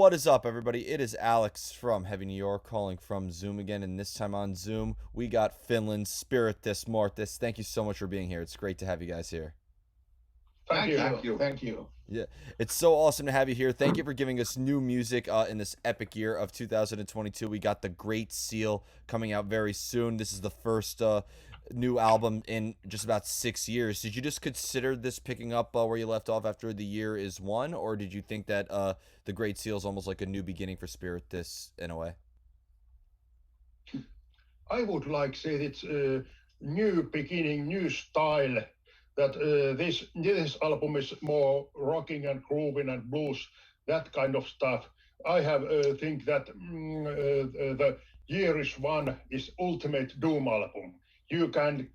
What is up, everybody? It is Alex from Heavy New York calling from Zoom again, and this time on Zoom, we got Finland's Spiritus Mortus. Thank you so much for being here. It's great to have you guys here. Thank you. Yeah, it's so awesome to have you here. Thank you for giving us new music in this epic year of 2022. We got the Great Seal coming out very soon. This is the first new album in just about 6 years. Did you just consider this picking up where you left off after the year is one, or did you think that the Great Seal is almost like a new beginning for Spirit this in a way? I would like say it's a new beginning, new style. That this album is more rocking and grooving and blues, that kind of stuff. I have think that the Year is One is ultimate doom album. You can't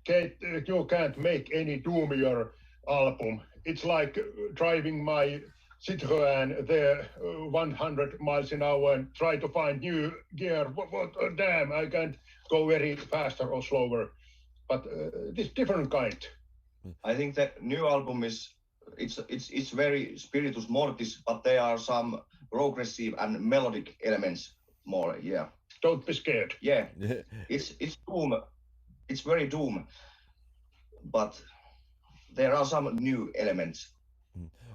make any doomier album. It's like driving my Citroen there 100 miles an hour and try to find new gear. Damn, I can't go very faster or slower. But this different kind. I think that new album it's very Spiritus Mortis, but there are some progressive and melodic elements more. Yeah. Don't be scared. Yeah. It's doom. It's very doom, but there are some new elements.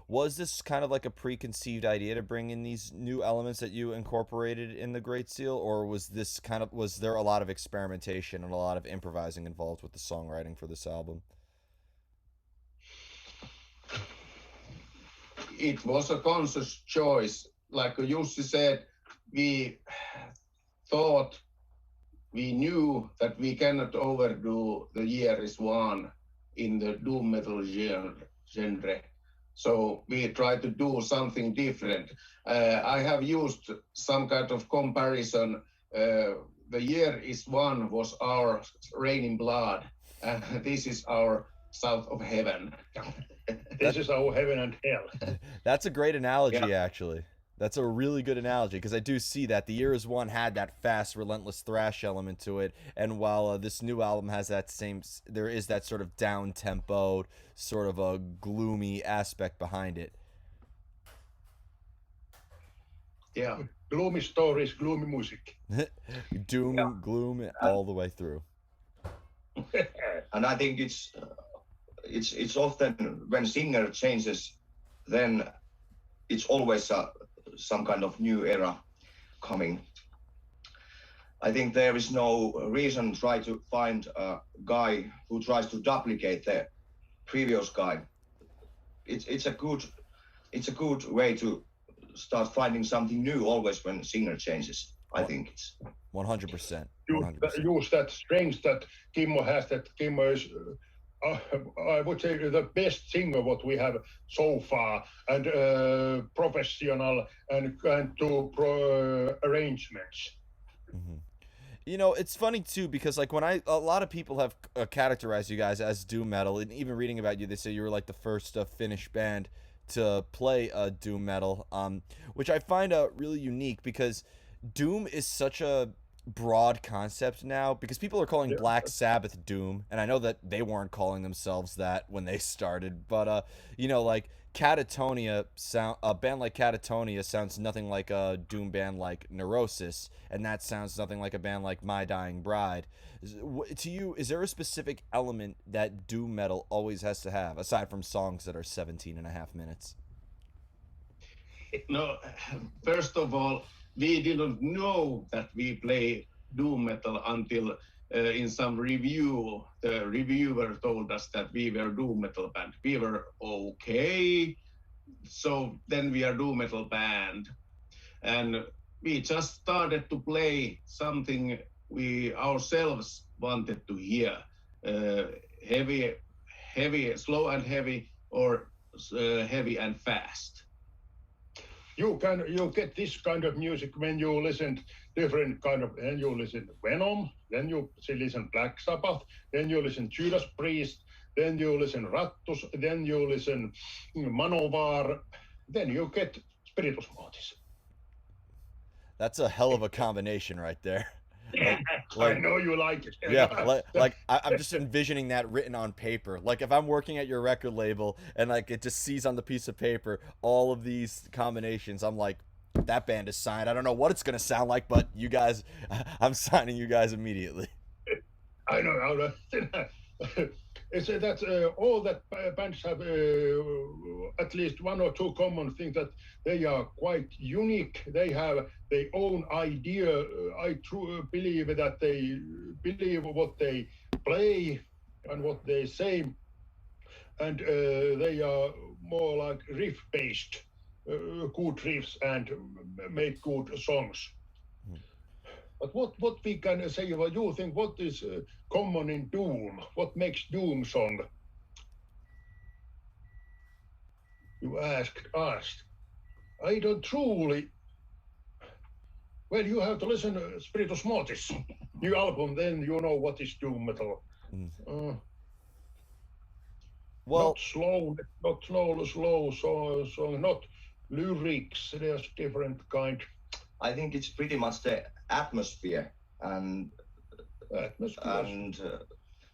Was this kind of like a preconceived idea to bring in these new elements that you incorporated in the Great Seal, or was there a lot of experimentation and a lot of improvising involved with the songwriting for this album? It was a conscious choice. Like Jussi said, we thought, we knew that we cannot overdo The Year is One in the doom metal genre. So we tried to do something different. I have used some kind of comparison. The Year is One was our Raining Blood, and this is our South of Heaven. This is our heaven and hell. That's a great analogy, Yeah. actually. That's a really good analogy because I do see that the Year is One had that fast, relentless thrash element to it, and while this new album has that there is that sort of down tempoed, sort of a gloomy aspect behind it. Yeah. Gloomy stories, gloomy music. Doom, Yeah. gloom, all the way through. And I think it's often when singer changes, then it's always some kind of new era coming. I think there is no reason to try to find a guy who tries to duplicate the previous guy. It's a good way to start finding something new always when singer changes. I think it's 100%. Use that strength that Kimmo has. That Kimmo is, I would say, the best singer what we have so far, and professional and do arrangements. Hmm. You know, it's funny too because like when a lot of people have categorized you guys as doom metal, and even reading about you, they say you were like the first Finnish band to play doom metal, which I find really unique because doom is such a broad concept now because people are calling Yeah. Black Sabbath doom, and I know that they weren't calling themselves that when they started, but like Catatonia sound a band like Catatonia sounds nothing like a doom band like Neurosis, and that sounds nothing like a band like My Dying Bride. To you, is there a specific element that doom metal always has to have aside from songs that are 17 and a half minutes? No, first of all, we didn't know that we play doom metal until in some review, the reviewer told us that we were doom metal band. We were okay. So then we are doom metal band. And we just started to play something we ourselves wanted to hear. Uh, heavy, slow and heavy, or heavy and fast. You get this kind of music when you listen different kind of, and you listen Venom, then you listen Black Sabbath, then you listen Judas Priest, then you listen Rattus, then you listen Manowar, then you get Spiritus Mortis. That's a hell of a combination right there. I know you like it. Yeah, I'm just envisioning that written on paper. Like if I'm working at your record label and like it just sees on the piece of paper all of these combinations, I'm like, that band is signed. I don't know what it's gonna sound like, but you guys, I'm signing you guys immediately. I know. It's that all that bands have at least one or two common things, that they are quite unique. They have their own idea. I truly believe that they believe what they play and what they say, and they are more like riff based, good riffs, and make good songs. But what we can say about, you think, what is common in Doom? What makes Doom song? You asked. I don't truly. Well, you have to listen to Spiritus Mortis, new album, then you know what is Doom metal. Well, Not slow, slow song, not lyrics. There's different kind. I think it's pretty much the atmosphere and Atmosphere.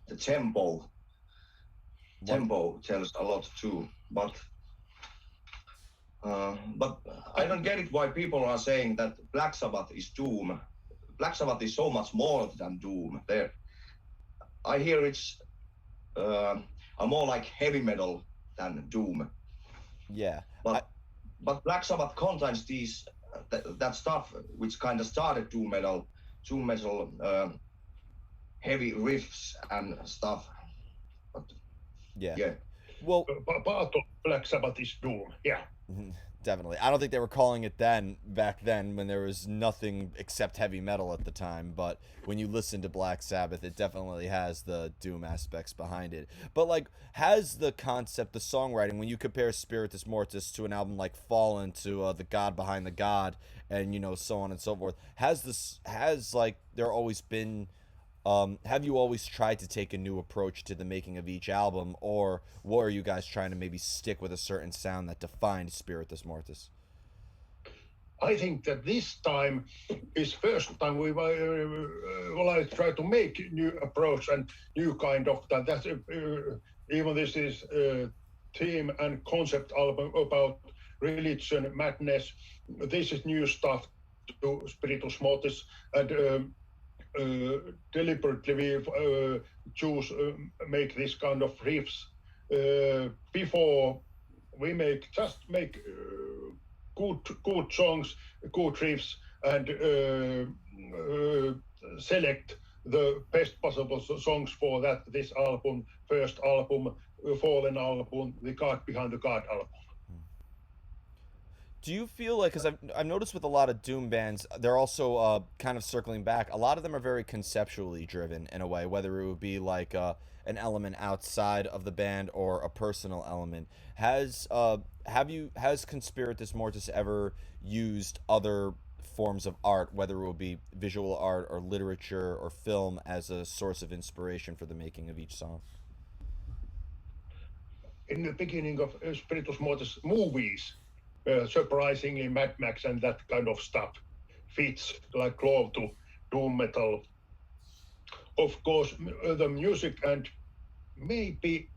the tempo. Tempo tells a lot too, but I don't get it why people are saying that Black Sabbath is Doom. Black Sabbath is so much more than Doom. There, I hear it's a more like heavy metal than Doom. Yeah. But Black Sabbath contains these that stuff which kind of started doom metal, heavy riffs and stuff. But, yeah. Well, part of Black Sabbath is Doom. Yeah. Definitely. I don't think they were calling it back then when there was nothing except heavy metal at the time, but when you listen to Black Sabbath, it definitely has the doom aspects behind it. But like, has the concept, the songwriting, when you compare Spiritus Mortis to an album like Fallen, to The God Behind the God, and so on and so forth, has like there always been have you always tried to take a new approach to the making of each album, or were you guys trying to maybe stick with a certain sound that defined Spiritus Mortis? I think that this time is first time we try to make new approach and new kind of that. That's even this is theme and concept album about religion, madness. This is new stuff to Spiritus Mortis, and deliberately we choose make this kind of riffs before we make good songs, good riffs, and select the best possible songs for that. This album, first album, Fallen album, the God Behind the God album. Do you feel like, because I've noticed with a lot of doom bands, they're also kind of circling back. A lot of them are very conceptually driven in a way, whether it would be like an element outside of the band or a personal element. Has Conspiratus Mortis ever used other forms of art, whether it would be visual art or literature or film, as a source of inspiration for the making of each song? In the beginning of Spiritus Mortis movies, surprisingly Mad Max and that kind of stuff fits like glove to doom metal. Of course, the music and maybe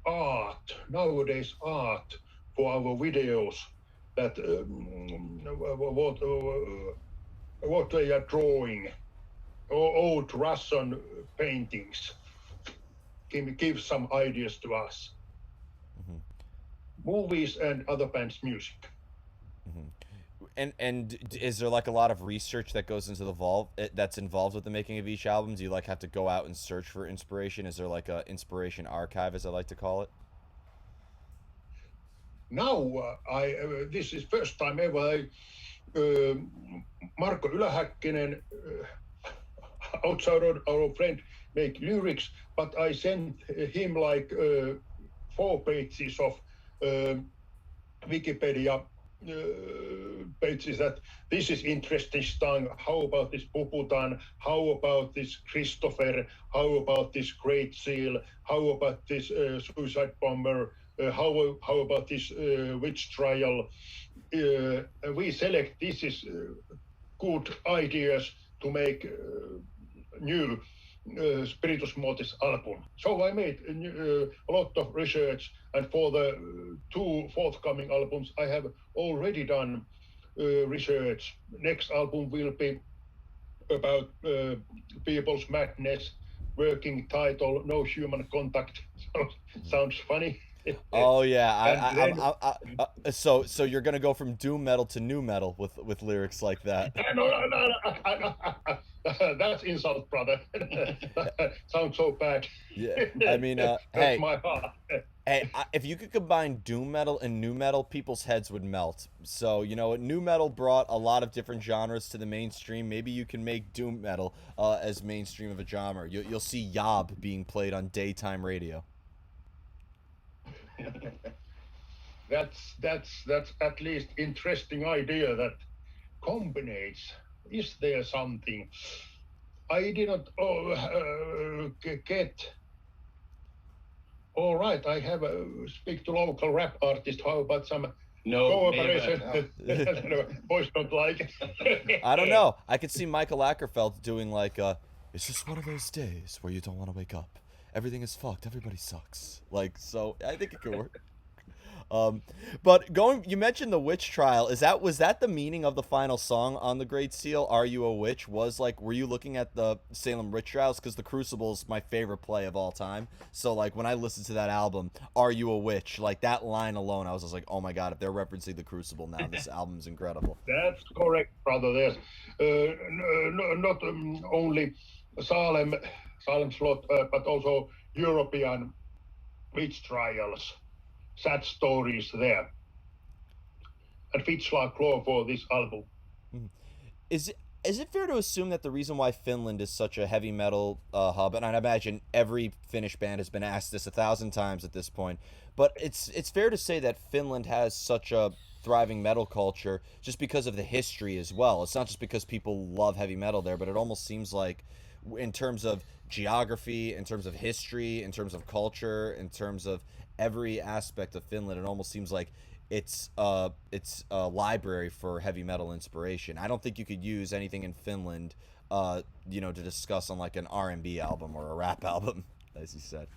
art, nowadays art for our videos, that what they are drawing, or old Russian paintings, give some ideas to us. Movies and other bands' music. And is there like a lot of research that goes into that's involved with the making of each album? Do you like have to go out and search for inspiration? Is there like a inspiration archive, as I like to call it? Now this is first time ever. Marko Ylähäkkinen, outside our friend, make lyrics, but I sent him like 4 pages of Wikipedia pages that this is interesting stuff. How about this Puputan? How about this Christopher? How about this Great Seal? How about this suicide bomber? How about this witch trial? We select this is good ideas to make new Spiritus Mortis album. So I made a lot of research, and for the 2 forthcoming albums, I have already done research. Next album will be about people's madness. Working title: No Human Contact. Sounds funny. Oh yeah, And then so you're gonna go from doom metal to new metal with lyrics like that. no, that's insult, brother. Sounds so bad. Yeah, I mean, Hurts hey, my heart. if you could combine doom metal and new metal, people's heads would melt. So you know, new metal brought a lot of different genres to the mainstream. Maybe you can make doom metal as mainstream of a genre. You'll see Yob being played on daytime radio. That's at least interesting idea that combinates. Is there something I didn't get? All right, I have speak to local rap artist. How about some No, cooperation? never. No, boys don't like it. I don't know. I could see Michael Ackerfeld doing like, it's just one of those days where you don't want to wake up. Everything is fucked. Everybody sucks. Like, so I think it could work. Um, but you mentioned the witch trial. Was that the meaning of the final song on the Great Seal? Are you a witch? Were you looking at the Salem witch trials? Because the Crucible is my favorite play of all time. So like when I listened to that album, "Are You a Witch?" like that line alone, I was just like, oh my god, if they're referencing the Crucible now, this album's incredible. That's correct, brother. There's not only Salem, Salem slot, but also European witch trials. Sad stories there, and fits like law for this album. Is it fair to assume that the reason why Finland is such a heavy metal hub, and I imagine every Finnish band has been asked this 1,000 times at this point, but it's fair to say that Finland has such a thriving metal culture just because of the history as well. It's not just because people love heavy metal there, but it almost seems like, in terms of geography, in terms of history, in terms of culture, in terms of every aspect of Finland, it almost seems like it's a library for heavy metal inspiration. I don't think you could use anything in Finland, to discuss on like an R&B album or a rap album, as you said.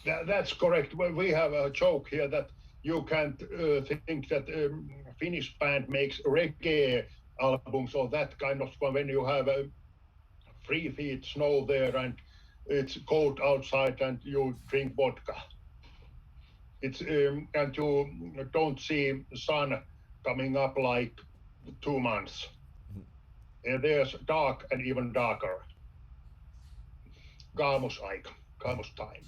That's correct. Well, we have a joke here that you can't think that Finnish band makes reggae albums or that kind of stuff when you have 3 feet snow there and it's cold outside and you drink vodka. It's and you don't see sun coming up like 2 months. There's dark and even darker. Kaumusaika, kaamos time.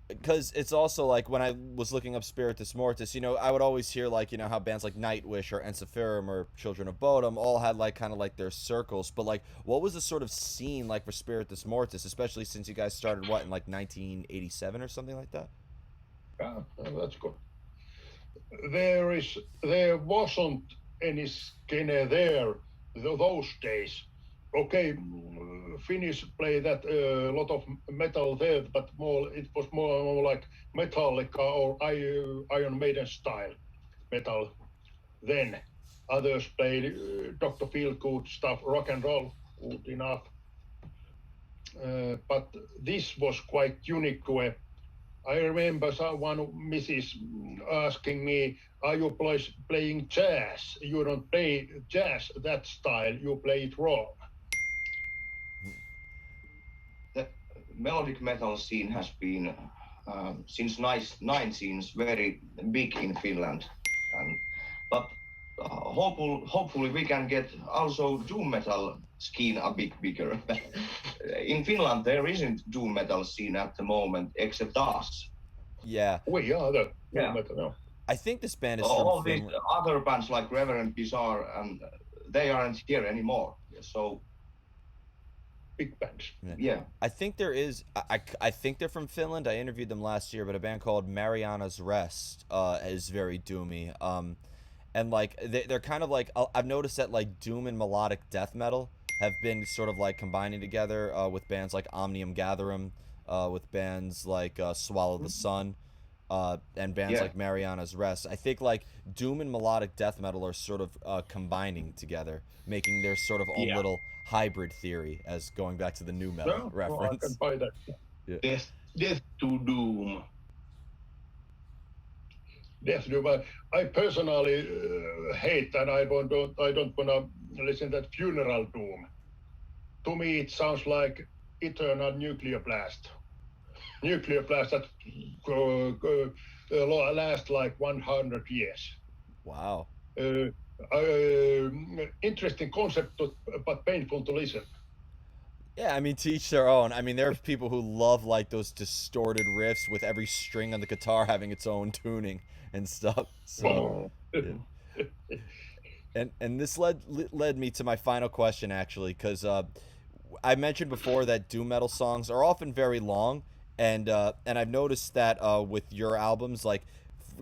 Because it's also like when I was looking up Spiritus Mortus, I would always hear like, how bands like Nightwish or Ensiferum or Children of Bodom all had like kind of like their circles. But like, what was the sort of scene like for Spiritus Mortus, especially since you guys started in like 1987 or something like that? Yeah, that's good. There wasn't any skinner there those days. Okay, Finnish play that a lot of metal there, but it was more like Metallica or Iron Maiden style metal. Then others played Dr. Feelgood stuff, rock and roll, good enough. But this was quite unique. I remember someone, Mrs. asking me, "Are you playing jazz? You don't play jazz that style. You play it wrong." The melodic metal scene has been since 1990s very big in Finland, but hopefully we can get also doom metal scene a bit bigger. In Finland, there isn't doom metal scene at the moment except us. Yeah. We are the Yeah. metal now. I think this band is All from these Finland. other bands like Reverend Bizarre, and they aren't here anymore. So Big bands. yeah, I think there is. I think they're from Finland. I interviewed them last year, but a band called Mariana's Rest is very doomy. And like they're kind of like, I've noticed that like doom and melodic death metal have been sort of like combining together with bands like Omnium Gatherum, with bands like Swallow the Sun, and bands Yeah. like Mariana's Rest. I think like doom and melodic death metal are sort of combining together, making their sort of own Yeah. little hybrid theory, as going back to the new metal No, I can reference. buy that. Death to Doom. definitely. But I personally hate that. I don't want to listen to that funeral doom. To me, it sounds like eternal nuclear blast. Nuclear blast that last like 100 years. Wow. Interesting concept, but painful to listen. Yeah, I mean, to each their own. I mean, there are people who love like those distorted riffs with every string on the guitar having its own tuning and stuff. So, Oh. yeah. And this led me to my final question actually, because I mentioned before that doom metal songs are often very long, and I've noticed that with your albums, like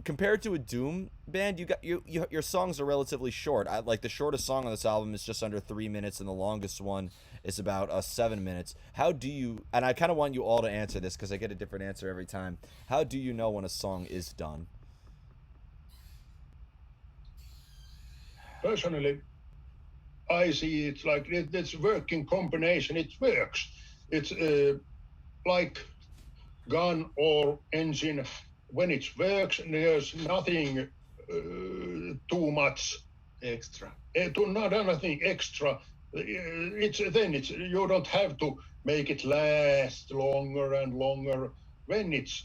compared to a doom band, your songs are relatively short. Like the shortest song on this album is just under 3 minutes, and the longest one is about 7 minutes. How do you? And I kind of want you all to answer this because I get a different answer every time. How do you know when a song is done? Personally, I see it's like it's working combination. It works. It's like gun or engine. When it works, there's nothing too much Extra. nothing extra. It's you don't have to make it last longer and longer. When it's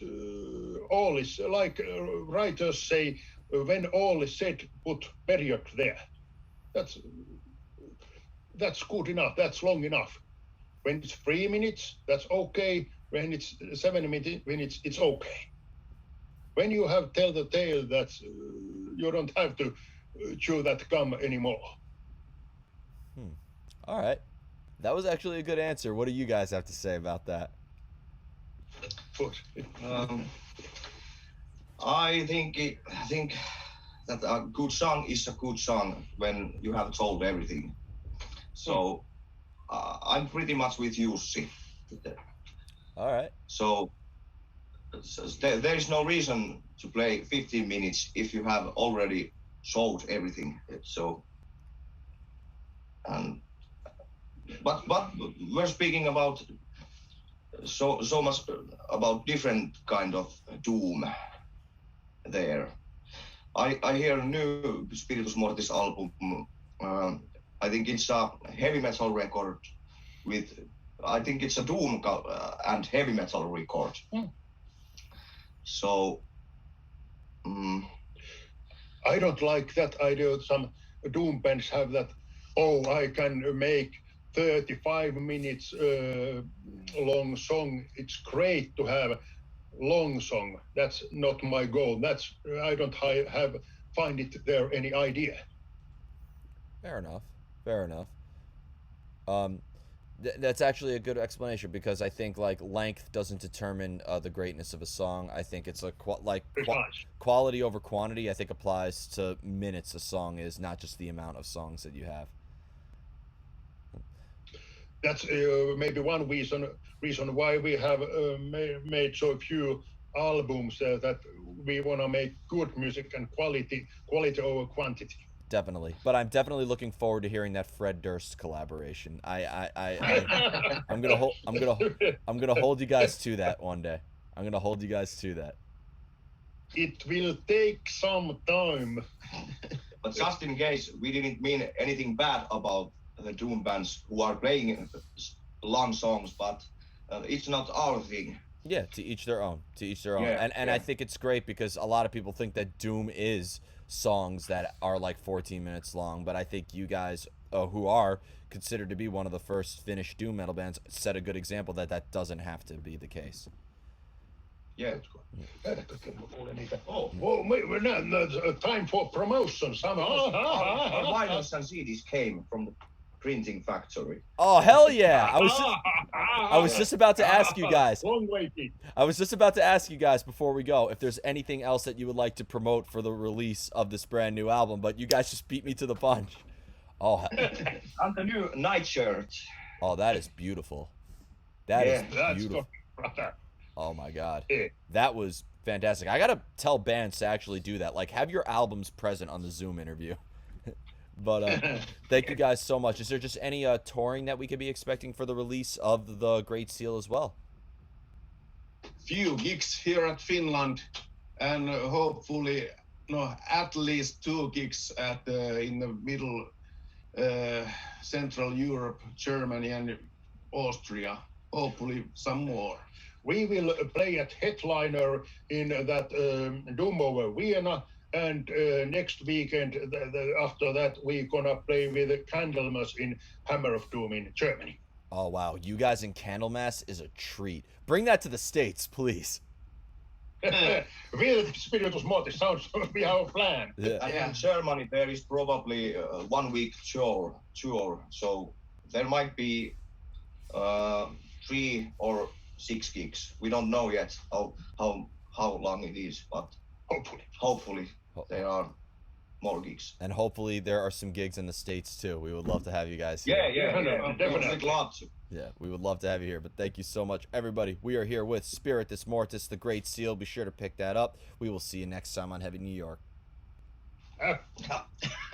all is like writers say, when all is said, put period there. That's that's good enough. That's long enough. When it's 3 minutes, that's okay. When it's 7 minutes, it's okay. When you have tell the tale, that's you don't have to chew that gum anymore. All right, that was actually a good answer. What do you guys have to say about that? Um, I think that a good song is a good song when you have told everything. So I'm pretty much with Jussi. All right. So, there is no reason to play 15 minutes if you have already solved everything. So, and but we're speaking about so much about different kind of doom there. I hear a new Spiritus Mortis album. I think it's a heavy metal record with. I think it's a doom and heavy metal record. So. I don't like that idea. Some doom bands have that. Oh, I can make 35 minutes long song. It's great to have long song. That's not my goal. That's I don't have find it there any idea. Fair enough. Fair enough. Um, that's actually a good explanation because I think like length doesn't determine the greatness of a song. I think it's a quality over quantity. I think applies to minutes a song is, not just the amount of songs that you have. That's maybe one reason why we have made so few albums that we want to make good music and quality over quantity. Definitely, but I'm definitely looking forward to hearing that Fred Durst collaboration. I'm gonna hold you guys to that one day. I'm gonna hold you guys to that. It will take some time. But just in case we didn't mean anything bad about the doom bands who are playing long songs, but it's not our thing. Yeah, to each their own. To each their own. Yeah, And yeah. I think it's great because a lot of people think that doom is songs that are like 14 minutes long, but I think you guys who are considered to be one of the first Finnish doom metal bands set a good example that doesn't have to be the case. Yeah. Oh, we're not time for promotions. Our vinyls and CDs came from the printing factory. Oh hell yeah! I was just about to ask you guys. Long waiting. I was just about to ask you guys before we go if there's anything else that you would like to promote for the release of this brand new album, but you guys just beat me to the punch. Oh, And the new nightshirt. oh, that is beautiful. That is That's beautiful. brother. Oh my god, Yeah. that was fantastic. I gotta tell bands to actually do that. Like, have your albums present on the Zoom interview. But thank you guys so much. Is there just any touring that we could be expecting for the release of the Great Seal as well? Few gigs here at Finland, and hopefully no, at least 2 gigs at in the middle Central Europe, Germany and Austria. Hopefully some more. We will play at Headliner in that Doom over Vienna, and next weekend after that we're gonna play with Candlemas in Hammer of Doom in Germany. Oh wow, you guys in Candlemas is a treat. Bring that to the States, please. With Spiritus Mortus sounds to be our plan. Yeah. And in Germany, there is probably 1 week tour, so there might be 3 or 6 gigs. We don't know yet how long it is, but hopefully there are more gigs. And hopefully there are some gigs in the States too. We would love to have you guys here. Yeah, definitely. We'd love to. Yeah, we would love to have you here. But thank you so much, everybody. We are here with Spiritus Mortus, the Great Seal. Be sure to pick that up. We will see you next time on Heavy New York.